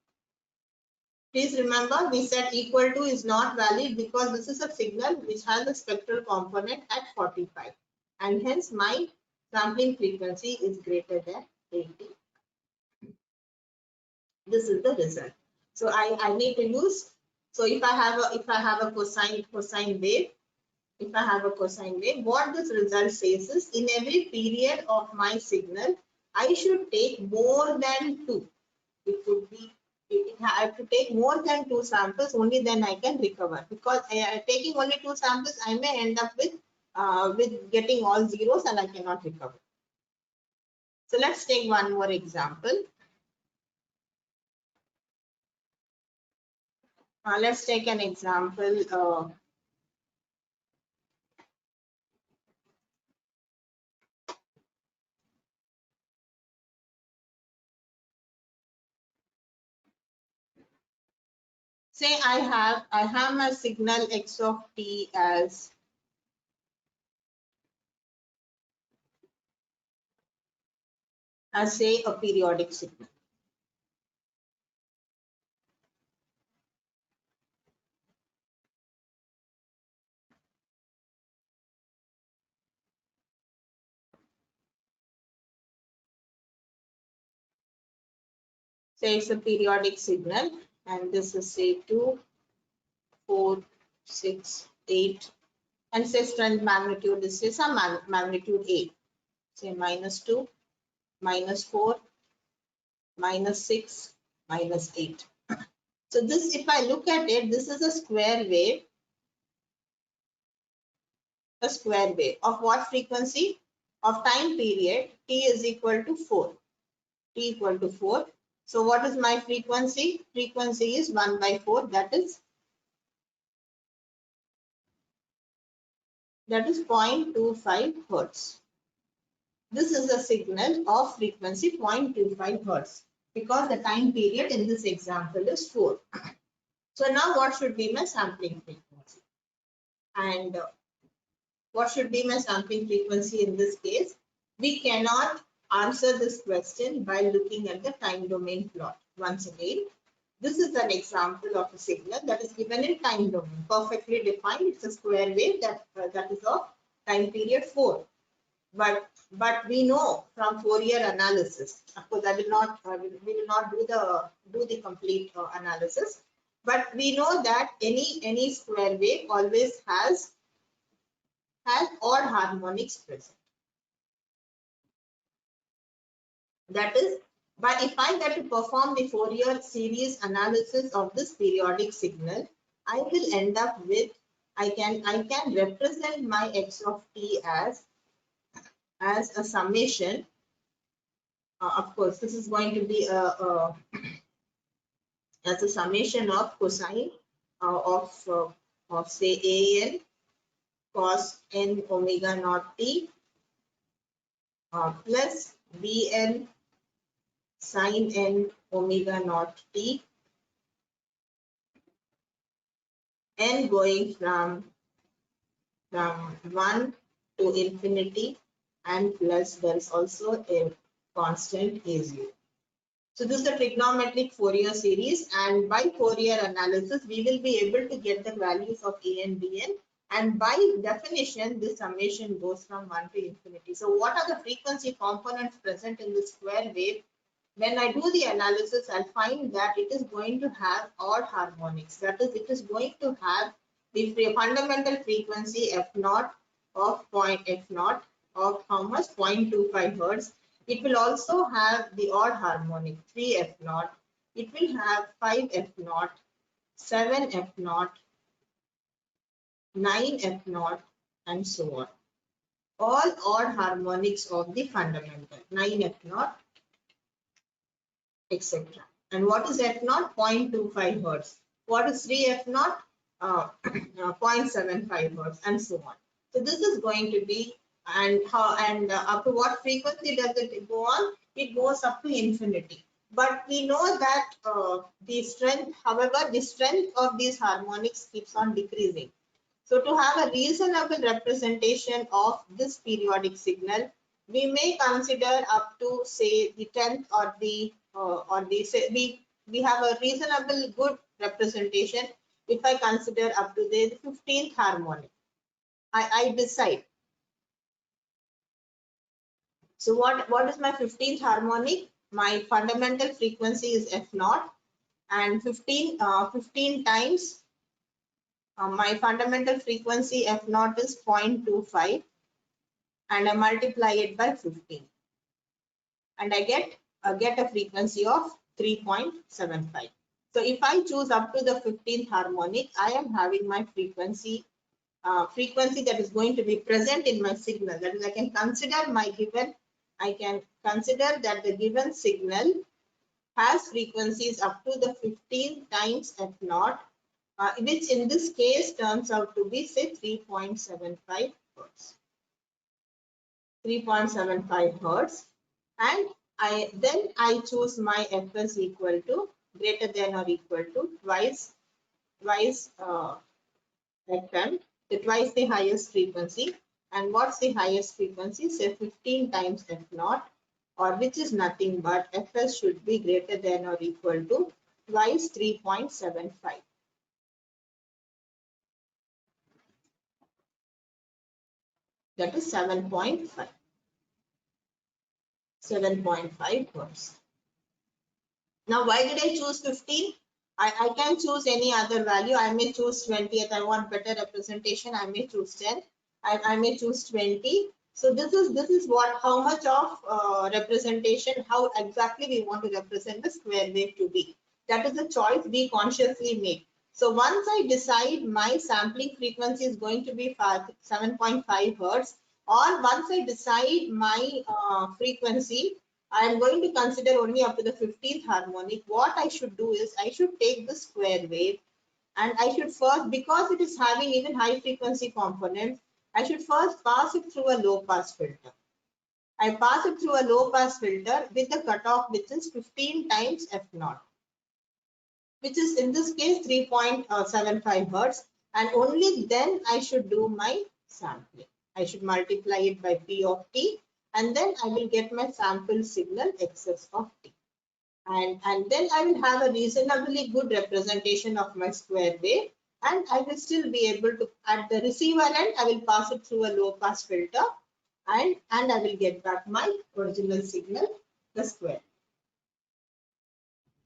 Please remember we said equal to is not valid because this is a signal which has a spectral component at 45, and hence my sampling frequency is greater than 80. This is the result. So I need to use, so if I have a cosine wave, what this result says is in every period of my signal, I should take more than 2. I have to take more than 2 samples, only then I can recover. Because taking only 2 samples, I may end up with getting all zeros and I cannot recover. So let's take one more example. Let's take an example. Say I have my signal x of t as say a periodic signal. Say it's a periodic signal, and this is say 2, 4, 6, 8, and say strength magnitude is say some magnitude 8. Say -2, -4, -6, -8. So this, if I look at it, this is a square wave. A square wave of what frequency? Of time period t is equal to 4. T equal to 4. So what is my frequency? Frequency is 1 by 4. That is 0.25 hertz. This is a signal of frequency 0.25 hertz because the time period in this example is 4. So now what should be my sampling frequency? And what should be my sampling frequency in this case? We cannot answer this question by looking at the time domain plot. Once again, this is an example of a signal that is given in time domain, perfectly defined. It's a square wave that is of time period 4. But we know from Fourier analysis. Of course, we will not do the complete analysis. But we know that any square wave always has odd harmonics present. That is, but if I get to perform the Fourier series analysis of this periodic signal, I will end up with, I can represent my x of t as a summation. Of course, this is going to be as a summation of cosine of say an cos n omega naught t plus bn sin n omega naught t, n going from 1 to infinity and plus there is also a constant A0. So this is the trigonometric Fourier series, and by Fourier analysis, we will be able to get the values of A and Bn, and by definition, this summation goes from 1 to infinity. So what are the frequency components present in the square wave? When I do the analysis, I'll find that it is going to have odd harmonics. That is, it is going to have the fundamental frequency f0 of point f0 of how much 0.25 hertz. It will also have the odd harmonic 3f0. It will have 5f0, 7f0, 9f0, and so on. All odd harmonics of the fundamental 9f0, etc. And what is f0? 0.25 hertz. What is 3f0? 0.75 hertz, and so on. So this is going to be, and how, and up to what frequency does it go on? It goes up to infinity. But we know that the strength, however, the strength of these harmonics keeps on decreasing. So to have a reasonable representation of this periodic signal, we may consider up to say the 10th or the say we have a reasonable good representation if I consider up to the 15th harmonic. I decide. So what is my 15th harmonic? My fundamental frequency is f0, and 15 times my fundamental frequency f0 is 0.25, and I multiply it by 15, and I get a frequency of 3.75. So if I choose up to the 15th harmonic, I am having my frequency that is going to be present in my signal. That is, I can consider that the given signal has frequencies up to the 15 times f0, which in this case turns out to be say 3.75 hertz. 3.75 hertz, and I choose my fs equal to greater than or equal to twice fm, twice the highest frequency. And what's the highest frequency? Say 15 times f0, or which is nothing but fs should be greater than or equal to twice 3.75. That is 7.5. 7.5 hertz. Now, why did I choose 15? I can choose any other value. I may choose 20 if I want better representation. I may choose 10. I may choose 20. So this is what, how much of representation, how exactly we want to represent the square wave to be. That is a choice we consciously make. So once I decide my sampling frequency is going to be 7.5 hertz, or once I decide my frequency, I am going to consider only up to the 15th harmonic. What I should do is I should take the square wave, and I should first, because it is having even high frequency components, I should first pass it through a low pass filter. I pass it through a low pass filter with the cutoff which is 15 times f0, which is in this case 3.75 hertz, and only then I should do my sampling. I should multiply it by p of t, and then I will get my sample signal xs of t. And then I will have a reasonably good representation of my square wave, and I will still be able to, at the receiver end, I will pass it through a low pass filter, and I will get back my original signal, the square.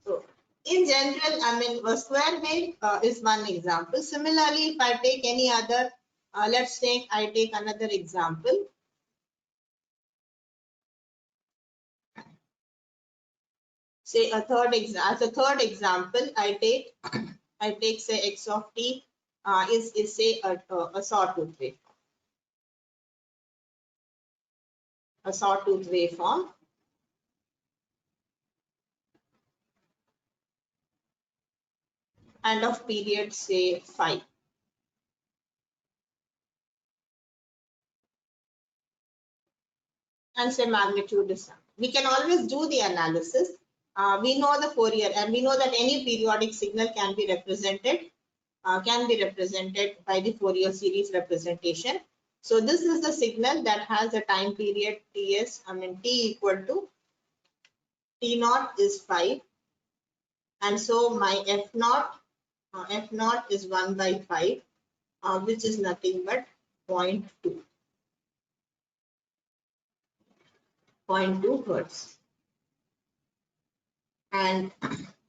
So in general, I mean, a square wave is one example. Similarly, if I take any other, let's take, I take another example. Say a third as a third example, I take say x of t is say a sawtooth waveform. A sawtooth waveform. And of period say 5. And say magnitude is some. We can always do the analysis. We know the Fourier, and we know that any periodic signal can be represented by the Fourier series representation. So this is the signal that has a time period Ts, T equal to T naught is 5. And so my F naught is 1 by 5, which is nothing but 0.2 hertz. And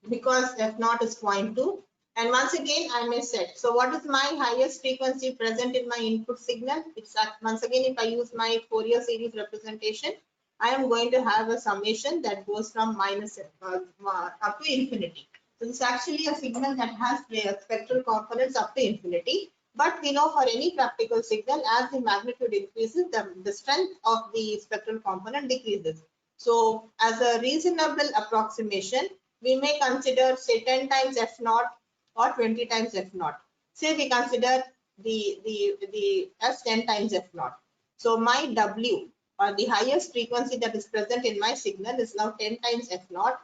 because F naught is 0.2, and once again I may set. So what is my highest frequency present in my input signal? It's once again, if I use my Fourier series representation, I am going to have a summation that goes from minus up to infinity. So it's actually a signal that has spectral components up to infinity. But we know for any practical signal, as the magnitude increases, the strength of the spectral component decreases. So as a reasonable approximation, we may consider say 10 times F naught or 20 times F naught. Say we consider the as 10 times F naught. So my W, or the highest frequency that is present in my signal, is now 10 times F naught,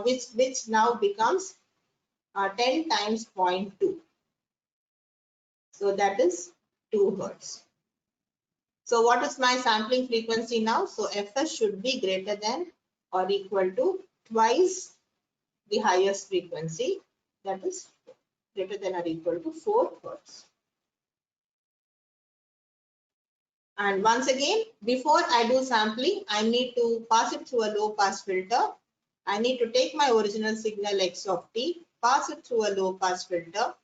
which now becomes 10 times 0.2. So that is 2 hertz. So what is my sampling frequency now? So Fs should be greater than or equal to twice the highest frequency, that is greater than or equal to 4 hertz. And once again, before I do sampling, I need to pass it through a low pass filter. I need to take my original signal x of t, pass it through a low pass filter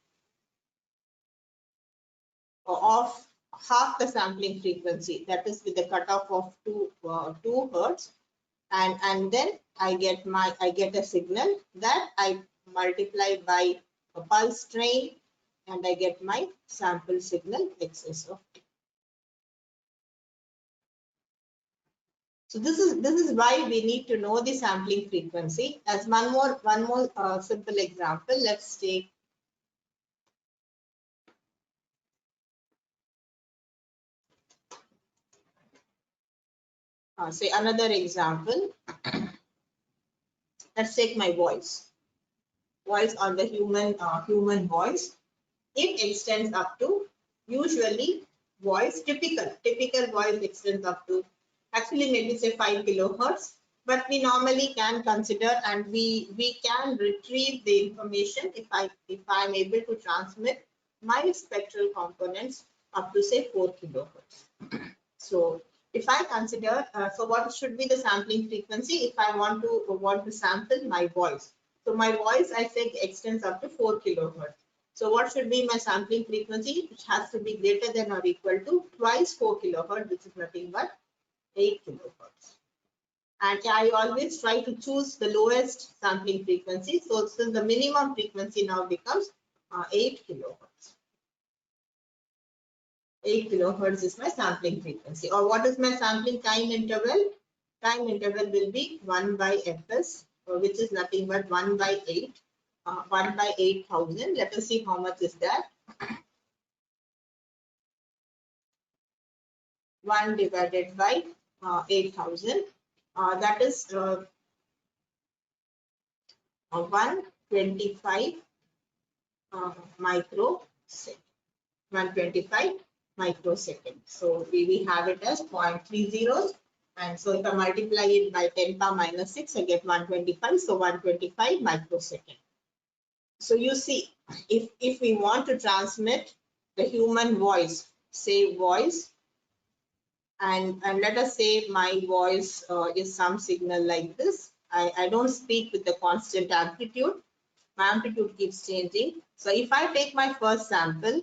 of half the sampling frequency, that is with the cutoff of 2 hertz, and then I get a signal that I multiply by a pulse train, and I get my sample signal xs of t. So this is why we need to know the sampling frequency. As one more simple example, let's take say another example. Let's take my voice on the human voice. It extends up to, usually voice, typical voice extends up to, actually maybe say 5 kilohertz, but we normally can consider, and we can retrieve the information if I'm able to transmit my spectral components up to say 4 kilohertz. So if I consider, so what should be the sampling frequency if I want to sample my voice? So my voice, I said, extends up to 4 kilohertz. So what should be my sampling frequency? Which has to be greater than or equal to twice 4 kilohertz, which is nothing but 8 kilohertz. And I always try to choose the lowest sampling frequency. So the minimum frequency now becomes 8 kilohertz. 8 kilohertz is my sampling frequency. Or what is my sampling time interval? Time interval will be 1 by Fs, which is nothing but 1 by 8. 1 by 8,000. Let us see how much is that. 1 divided by 8,000. That is 125 microsecond. 125 microsecond. So we have it as 0.30. And so if I multiply it by 10 power minus 6, I get 125. So 125 microsecond. So you see, if we want to transmit the human voice, say voice, and let us say my voice is some signal like this. I don't speak with the constant amplitude. My amplitude keeps changing. So if I take my first sample,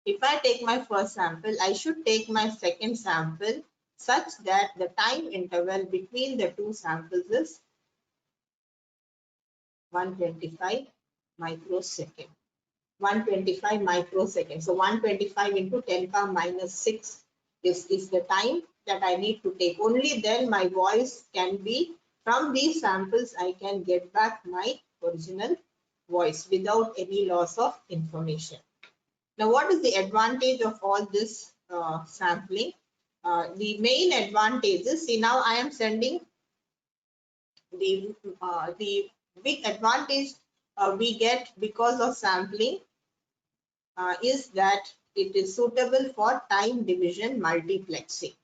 I should take my second sample such that the time interval between the two samples is 125 microsecond. 125 microseconds. So 125 into 10 power minus 6 is the time that I need to take. Only then my voice can be, from these samples, I can get back my original voice without any loss of information. Now, what is the advantage of all this sampling? The main advantage is, see, now I am sending the big advantage we get because of sampling is that it is suitable for time division multiplexing.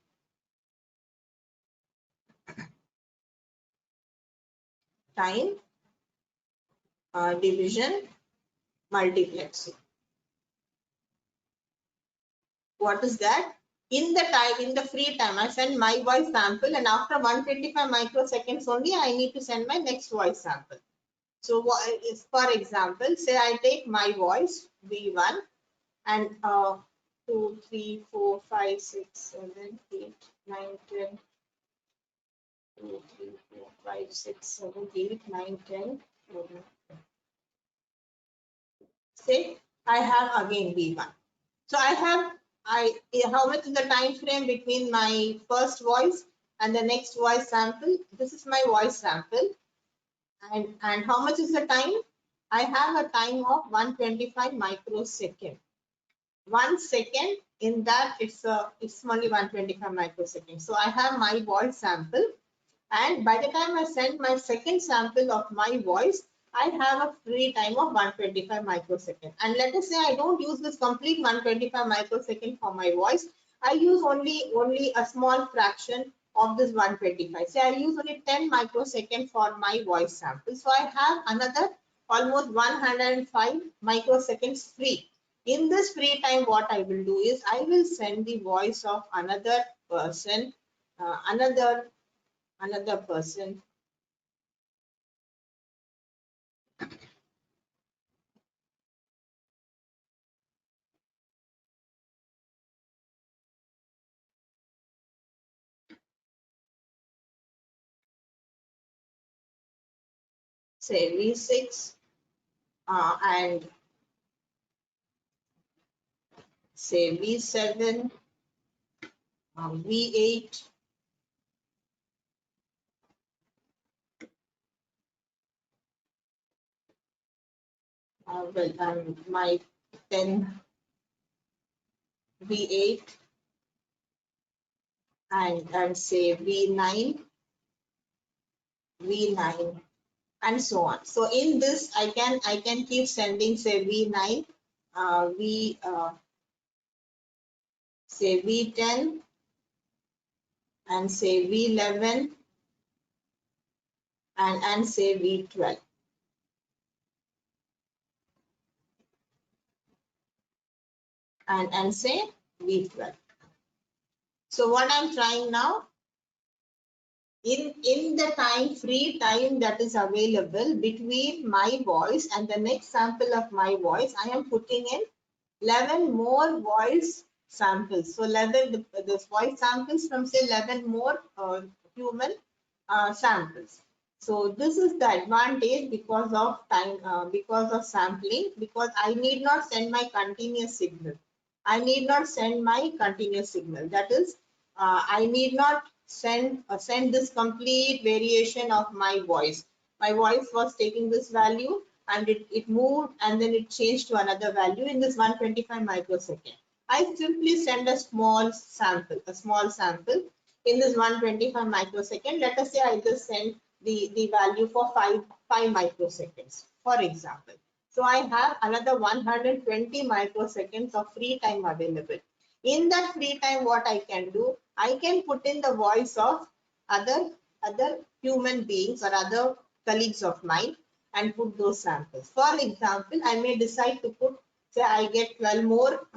Time division multiplexing. What is that? In the free time, I send my voice sample, and after 125 microseconds only, I need to send my next voice sample. So what is, for example, say I take my voice V1 and 2, 3, 4, 5, 6, 7, 8, 9, 10, 2, 3, 4, 5, 6, 7, 8, 9, 10, 11. Say I have again V1. So how much is the time frame between my first voice and the next voice sample? This is my voice sample. And how much is the time? I have a time of 125 microsecond. 1 second, in that it's only 125 microseconds. So I have my voice sample, and by the time I send my second sample of my voice, I have a free time of 125 microsecond. And let us say I don't use this complete 125 microsecond for my voice. I use only a small fraction of this 125. Say I use only 10 microsecond for my voice sample. So I have another almost 105 microseconds free. In this free time, what I will do is I will send the voice of another person, another person, say V6 and say V7, V8, my 10 V8 and say V9, V9 and so on. So in this I can keep sending say V9, say V10 and say V11 and say V12. And say V12. So what I'm trying now, in the free time that is available between my voice and the next sample of my voice, I am putting in 11 more voice samples. So 11 the voice samples from say 11 more human samples. So this is the advantage because of time, because of sampling, because I need not send my continuous signal. I need not send my continuous signal. That is, I need not send this complete variation of my voice. My voice was taking this value and it moved and then it changed to another value in this 125 microsecond. I simply send a small sample, in this 125 microsecond. Let us say I just send the value for 5 microseconds, for example. So I have another 120 microseconds of free time available. In that free time, what I can do, I can put in the voice of other human beings or other colleagues of mine and put those samples. For example, I may decide to put, say I get 12 more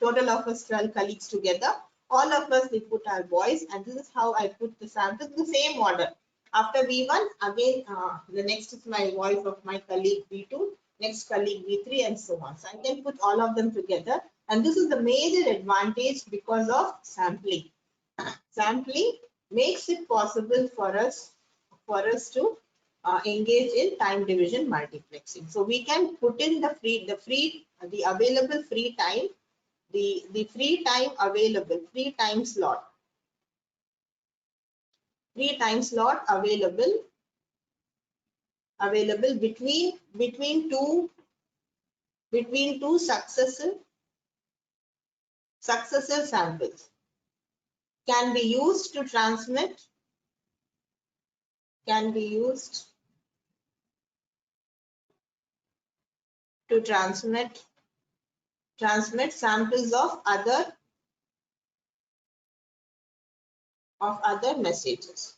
total of us 12 colleagues together. All of us, we put our voice, and this is how I put the samples in the same order. After V1, again, the next is my voice of my colleague V2, next colleague V3, and so on. So I can put all of them together. And this is the major advantage because of sampling. Sampling makes it possible for us to engage in time division multiplexing. So we can put in the available free time, the free time available, free time slot available between two successive samples can be used to transmit transmit samples of other messages.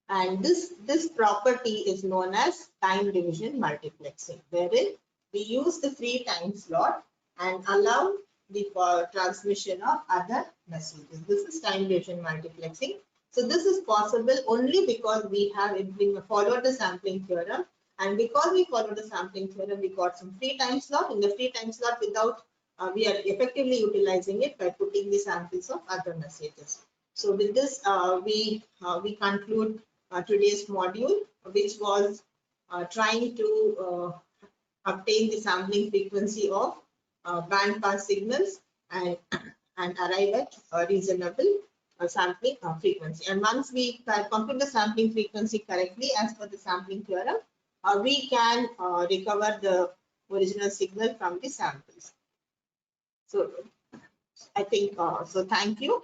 And this property is known as time division multiplexing, wherein we use the free time slot and allow the transmission of other messages. This is time division multiplexing. So this is possible only because we have followed the sampling theorem, and because we followed the sampling theorem, we got some free time slot. In the free time slot, without we are effectively utilizing it by putting the samples of other messages. So with this, we conclude today's module, which was trying to obtain the sampling frequency of band pass signals and arrive at a reasonable sampling frequency. And once we compute the sampling frequency correctly as per the sampling theorem, we can recover the original signal from the samples. So I think so. Thank you.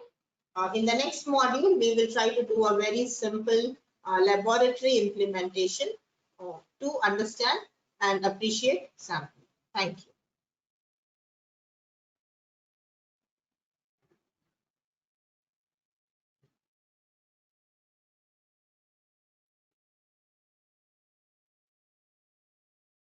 In the next module, we will try to do a very simple laboratory implementation to understand and appreciate sampling. Thank you.